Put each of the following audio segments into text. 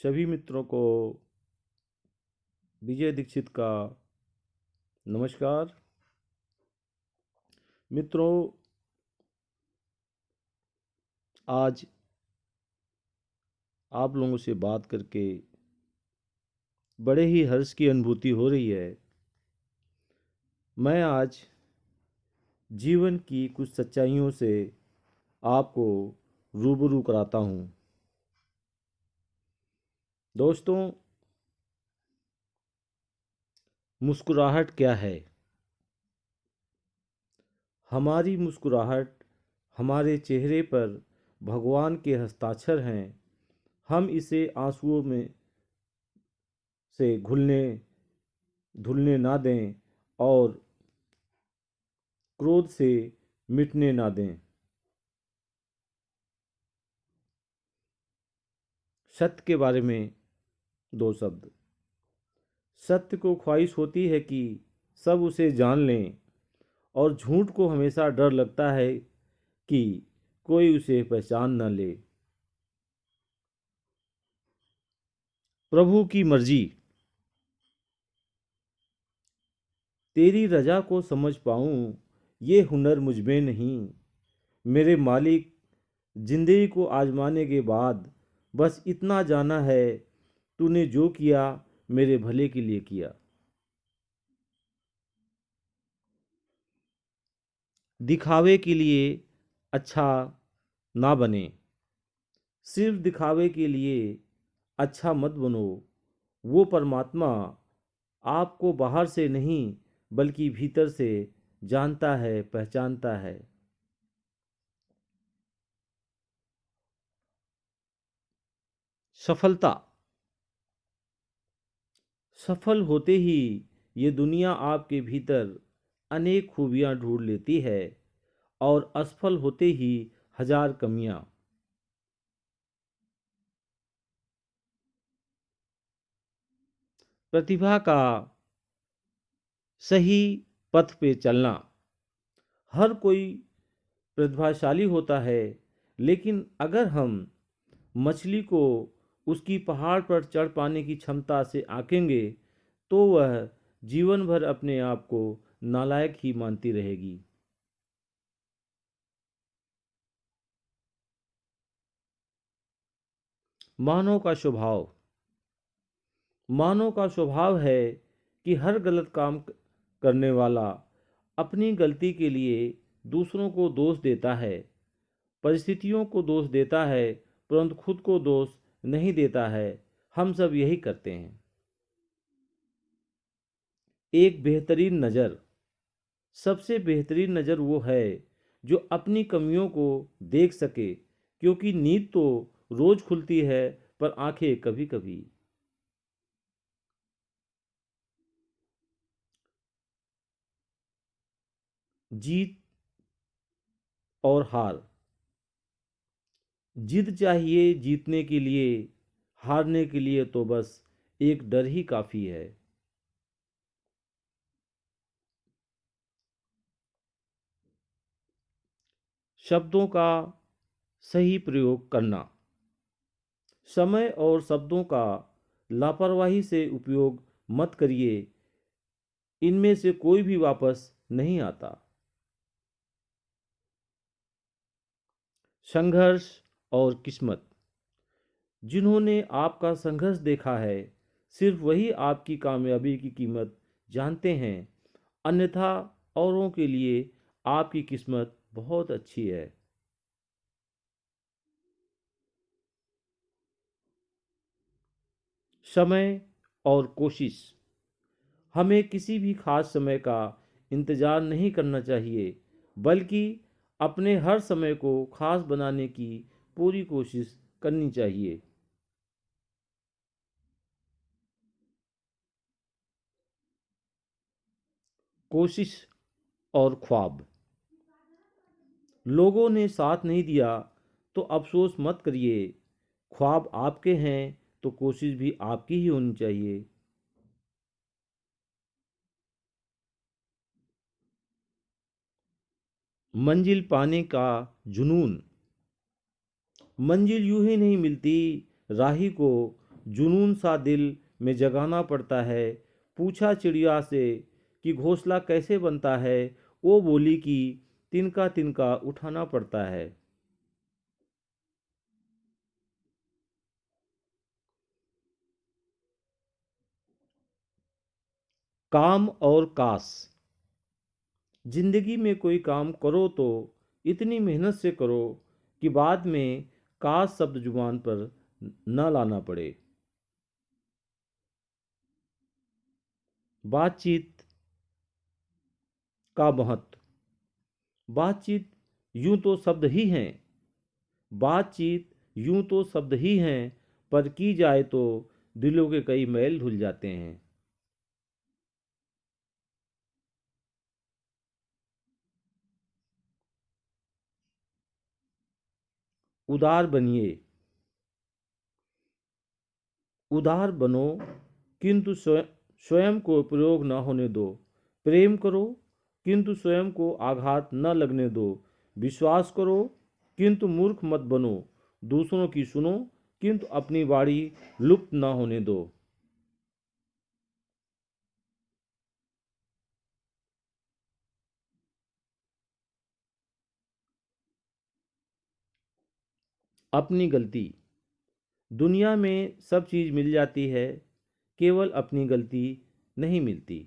सभी मित्रों को विजय दीक्षित का नमस्कार। मित्रों, आज आप लोगों से बात करके बड़े ही हर्ष की अनुभूति हो रही है। मैं आज जीवन की कुछ सच्चाइयों से आपको रूबरू कराता हूँ। दोस्तों, मुस्कुराहट क्या है? हमारी मुस्कुराहट हमारे चेहरे पर भगवान के हस्ताक्षर हैं। हम इसे आंसुओं में से घुलने धुलने ना दें और क्रोध से मिटने ना दें। सत्य के बारे में दो शब्द। सत्य को ख्वाहिश होती है कि सब उसे जान लें, और झूठ को हमेशा डर लगता है कि कोई उसे पहचान न ले। प्रभु की मर्जी। तेरी रजा को समझ पाऊं, ये हुनर मुझ में नहीं। मेरे मालिक, जिंदगी को आजमाने के बाद बस इतना जाना है, तूने जो किया मेरे भले के लिए किया। दिखावे के लिए अच्छा ना बने। सिर्फ दिखावे के लिए अच्छा मत बनो। वो परमात्मा आपको बाहर से नहीं बल्कि भीतर से जानता है, पहचानता है। सफलता। सफल होते ही ये दुनिया आपके भीतर अनेक खूबियां ढूंढ लेती है, और असफल होते ही हजार कमियां। प्रतिभा का सही पथ पे चलना। हर कोई प्रतिभाशाली होता है, लेकिन अगर हम मछली को उसकी पहाड़ पर चढ़ पाने की क्षमता से आंकेंगे, तो वह जीवन भर अपने आप को नालायक ही मानती रहेगी। मानव का स्वभाव। मानव का स्वभाव है कि हर गलत काम करने वाला अपनी गलती के लिए दूसरों को दोष देता है, परिस्थितियों को दोष देता है, परंतु खुद को दोष नहीं देता है। हम सब यही करते हैं। एक बेहतरीन नज़र। सबसे बेहतरीन नज़र वो है जो अपनी कमियों को देख सके, क्योंकि नींद तो रोज खुलती है, पर आंखें कभी कभी। जीत और हार। जिद चाहिए जीतने के लिए, हारने के लिए तो बस एक डर ही काफ़ी है। शब्दों का सही प्रयोग करना। समय और शब्दों का लापरवाही से उपयोग मत करिए, इनमें से कोई भी वापस नहीं आता। संघर्ष और किस्मत। जिन्होंने आपका संघर्ष देखा है, सिर्फ वही आपकी कामयाबी की कीमत जानते हैं, अन्यथा औरों के लिए आपकी किस्मत बहुत अच्छी है। समय और कोशिश। हमें किसी भी खास समय का इंतज़ार नहीं करना चाहिए, बल्कि अपने हर समय को खास बनाने की पूरी कोशिश करनी चाहिए। कोशिश और ख्वाब। लोगों ने साथ नहीं दिया तो अफसोस मत करिए। ख्वाब आपके हैं तो कोशिश भी आपकी ही होनी चाहिए। मंजिल पाने का जुनून। मंजिल यूं ही नहीं मिलती, राही को जुनून सा दिल में जगाना पड़ता है। पूछा चिड़िया से कि घोंसला कैसे बनता है, वो बोली कि तिनका तिनका उठाना पड़ता है। काम और काश। जिंदगी में कोई काम करो तो इतनी मेहनत से करो कि बाद में काश शब्द जुबान पर न लाना पड़े। बातचीत का महत्व। बातचीत यूं तो शब्द ही हैं, बातचीत यूं तो शब्द ही हैं, पर की जाए तो दिलों के कई मैल धुल जाते हैं। उदार बनिए। उदार बनो, किंतु स्वयं को प्रयोग न होने दो। प्रेम करो, किंतु स्वयं को आघात न लगने दो। विश्वास करो, किंतु मूर्ख मत बनो। दूसरों की सुनो, किंतु अपनी वाणी लुप्त न होने दो। अपनी गलती। दुनिया में सब चीज़ मिल जाती है, केवल अपनी गलती नहीं मिलती।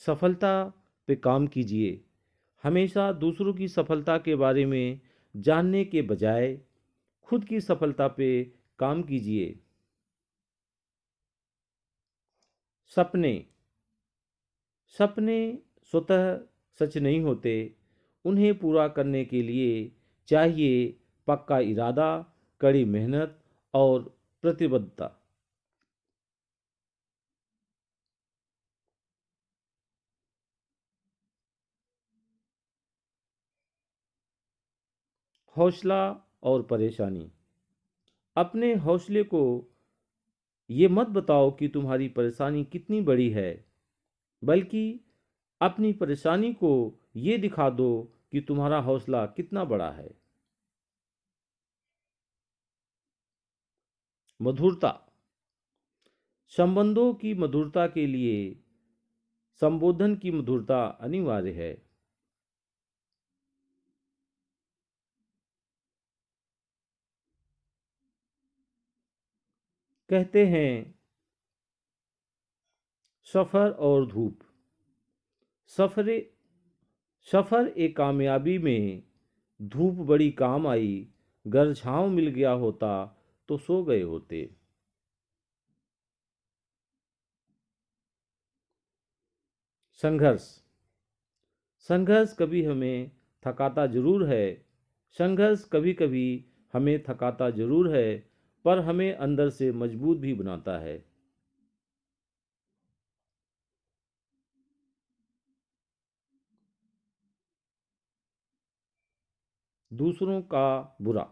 सफलता पे काम कीजिए। हमेशा दूसरों की सफलता के बारे में जानने के बजाय खुद की सफलता पे काम कीजिए। सपने। सपने स्वतः सच नहीं होते, उन्हें पूरा करने के लिए चाहिए पक्का इरादा, कड़ी मेहनत और प्रतिबद्धता। हौसला और परेशानी। अपने हौसले को ये मत बताओ कि तुम्हारी परेशानी कितनी बड़ी है, बल्कि अपनी परेशानी को ये दिखा दो कि तुम्हारा हौसला कितना बड़ा है। मधुरता। संबंधों की मधुरता के लिए संबोधन की मधुरता अनिवार्य है। कहते हैं सफर और धूप। सफरे सफर एक कामयाबी में धूप बड़ी काम आई। घर छांव मिल गया होता तो सो गए होते। संघर्ष। संघर्ष कभी हमें थकाता जरूर है। संघर्ष कभी कभी हमें थकाता जरूर है, पर हमें अंदर से मजबूत भी बनाता है। दूसरों का बुरा।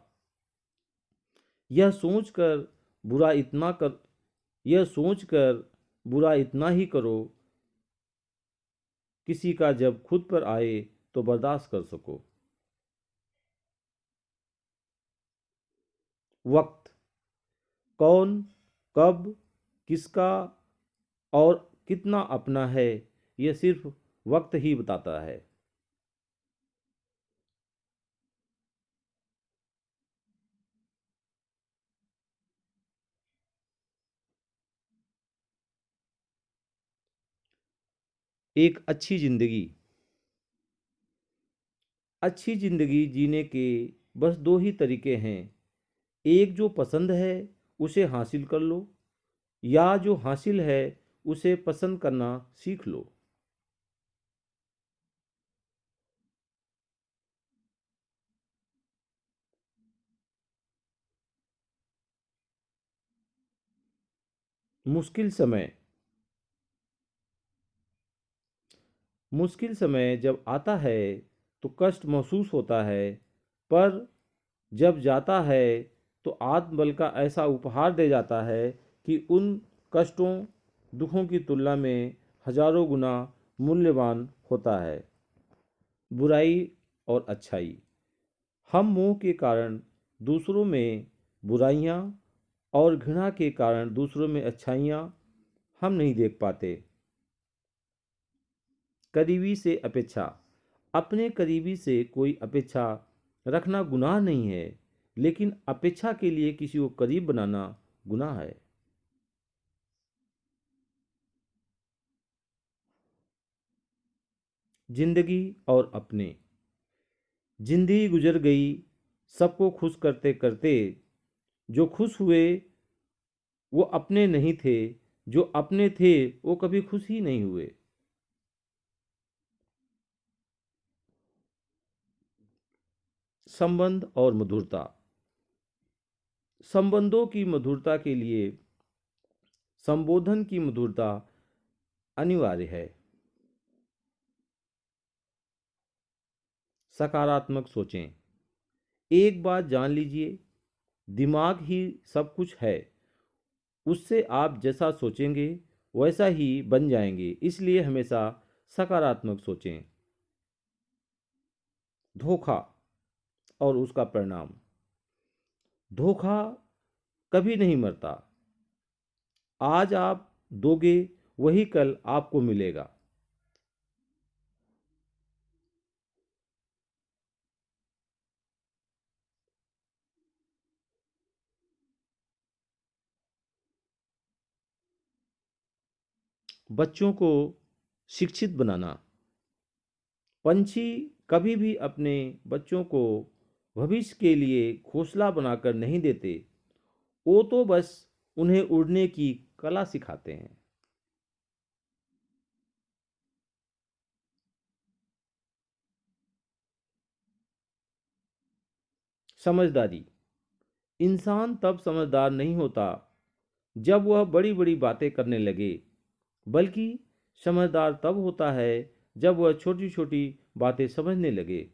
यह सोचकर बुरा इतना कर यह सोचकर बुरा इतना ही करो किसी का जब खुद पर आए तो बर्दाश्त कर सको। वक्त। कौन, कब, किसका और कितना अपना है, यह सिर्फ वक्त ही बताता है। एक अच्छी जिंदगी। अच्छी जिंदगी जीने के बस दो ही तरीके हैं। एक जो पसंद है उसे हासिल कर लो, या जो हासिल है उसे पसंद करना सीख लो। मुश्किल समय। मुश्किल समय जब आता है तो कष्ट महसूस होता है, पर जब जाता है तो आत्मबल का ऐसा उपहार दे जाता है कि उन कष्टों, दुखों की तुलना में हजारों गुना मूल्यवान होता है। बुराई और अच्छाई। हम मोह के कारण दूसरों में बुराइयां और घृणा के कारण दूसरों में अच्छाइयां हम नहीं देख पाते। करीबी से अपेक्षा। अपने करीबी से कोई अपेक्षा रखना गुनाह नहीं है, लेकिन अपेक्षा के लिए किसी को करीब बनाना गुनाह है। जिंदगी और अपने। जिंदगी गुजर गई सबको खुश करते करते। जो खुश हुए वो अपने नहीं थे, जो अपने थे वो कभी खुश ही नहीं हुए। संबंध और मधुरता। संबंधों की मधुरता के लिए संबोधन की मधुरता अनिवार्य है। सकारात्मक सोचें। एक बात जान लीजिए, दिमाग ही सब कुछ है। उससे आप जैसा सोचेंगे वैसा ही बन जाएंगे, इसलिए हमेशा सकारात्मक सोचें। धोखा और उसका परिणाम। धोखा कभी नहीं मरता। आज आप दोगे वही कल आपको मिलेगा। बच्चों को शिक्षित बनाना। पंछी कभी भी अपने बच्चों को भविष्य के लिए घोंसला बनाकर नहीं देते, वो तो बस उन्हें उड़ने की कला सिखाते हैं। समझदारी। इंसान तब समझदार नहीं होता जब वह बड़ी बड़ी बातें करने लगे, बल्कि समझदार तब होता है जब वह छोटी छोटी बातें समझने लगे।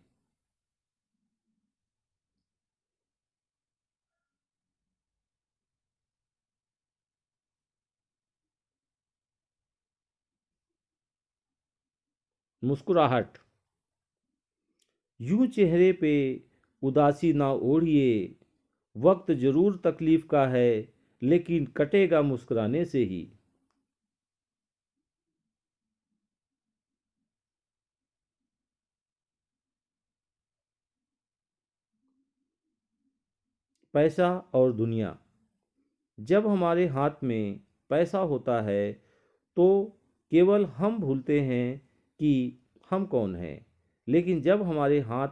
मुस्कुराहट। यूं चेहरे पे उदासी ना ओढ़िए, वक्त जरूर तकलीफ का है, लेकिन कटेगा मुस्कुराने से ही। पैसा और दुनिया। जब हमारे हाथ में पैसा होता है तो केवल हम भूलते हैं कि हम कौन हैं, लेकिन जब हमारे हाथ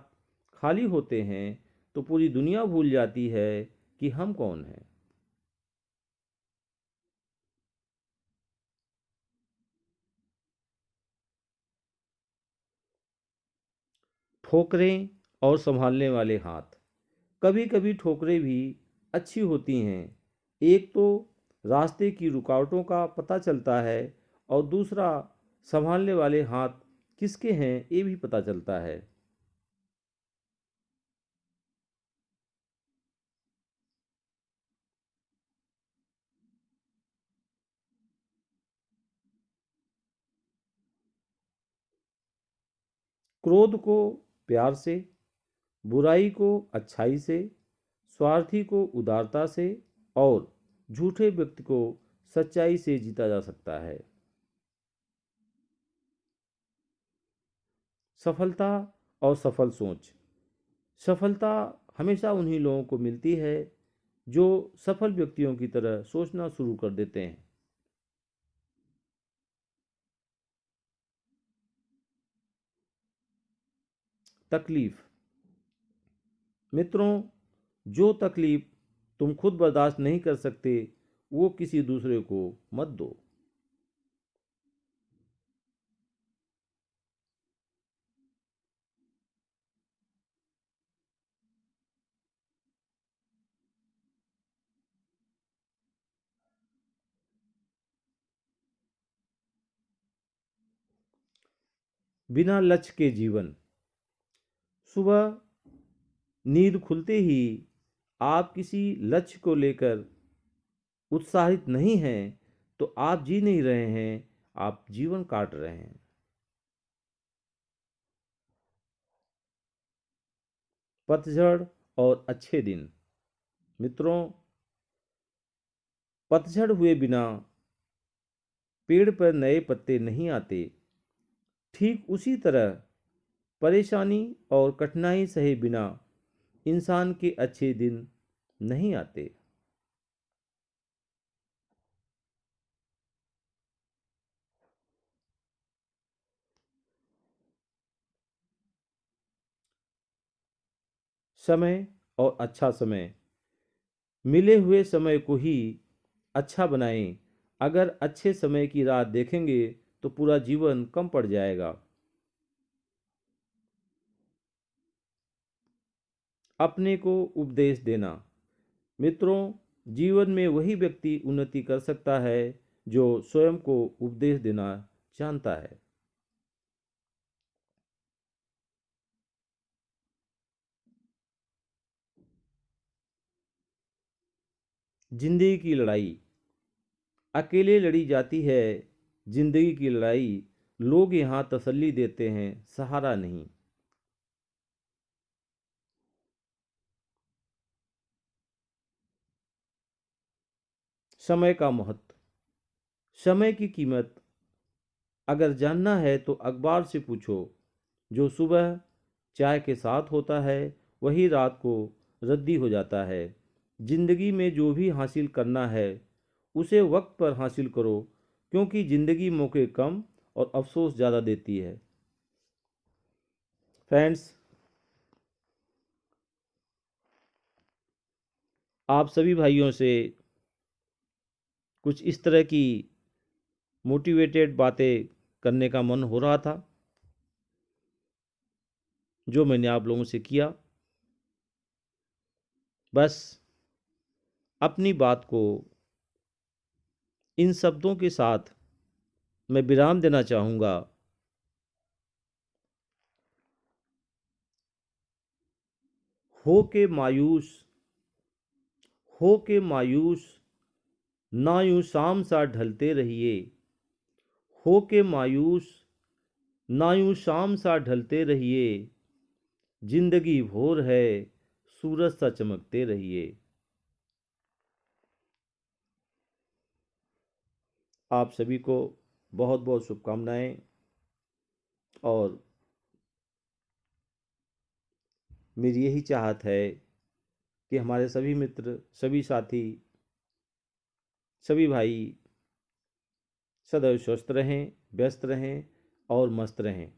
खाली होते हैं तो पूरी दुनिया भूल जाती है कि हम कौन हैं। ठोकरें और संभालने वाले हाथ। कभी कभी ठोकरें भी अच्छी होती हैं। एक तो रास्ते की रुकावटों का पता चलता है, और दूसरा संभालने वाले हाथ किसके हैं ये भी पता चलता है। क्रोध को प्यार से, बुराई को अच्छाई से, स्वार्थी को उदारता से, और झूठे व्यक्ति को सच्चाई से जीता जा सकता है। सफलता और सफल सोच। सफलता हमेशा उन्हीं लोगों को मिलती है जो सफल व्यक्तियों की तरह सोचना शुरू कर देते हैं। तकलीफ। मित्रों, जो तकलीफ तुम खुद बर्दाश्त नहीं कर सकते वो किसी दूसरे को मत दो। बिना लक्ष्य के जीवन। सुबह नींद खुलते ही आप किसी लक्ष्य को लेकर उत्साहित नहीं हैं तो आप जी नहीं रहे हैं, आप जीवन काट रहे हैं। पतझड़ और अच्छे दिन। मित्रों, पतझड़ हुए बिना पेड़ पर नए पत्ते नहीं आते। ठीक उसी तरह परेशानी और कठिनाई सहे बिना इंसान के अच्छे दिन नहीं आते। समय और अच्छा समय, मिले हुए समय को ही अच्छा बनाएं। अगर अच्छे समय की राह देखेंगे तो पूरा जीवन कम पड़ जाएगा। अपने को उपदेश देना। मित्रों, जीवन में वही व्यक्ति उन्नति कर सकता है जो स्वयं को उपदेश देना जानता है। जिंदगी की लड़ाई अकेले लड़ी जाती है। जिंदगी की लड़ाई लोग यहाँ तसल्ली देते हैं, सहारा नहीं। समय का महत्व। समय की कीमत अगर जानना है तो अखबार से पूछो। जो सुबह चाय के साथ होता है वही रात को रद्दी हो जाता है। जिंदगी में जो भी हासिल करना है उसे वक्त पर हासिल करो, क्योंकि जिंदगी मौके कम और अफसोस ज़्यादा देती है। फ्रेंड्स, आप सभी भाइयों से कुछ इस तरह की मोटिवेटेड बातें करने का मन हो रहा था, जो मैंने आप लोगों से किया। बस अपनी बात को इन शब्दों के साथ मैं विराम देना चाहूँगा। हो के मायूस हो के मायूस ना यूं शाम सा ढलते रहिए। हो के मायूस ना यूं शाम सा ढलते रहिए। जिंदगी भोर है, सूरज सा चमकते रहिए। आप सभी को बहुत बहुत शुभकामनाएं। और मेरी यही चाहत है कि हमारे सभी मित्र, सभी साथी, सभी भाई सदैव स्वस्थ रहें, व्यस्त रहें और मस्त रहें।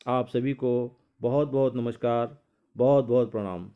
आप सभी को बहुत बहुत नमस्कार, बहुत बहुत प्रणाम।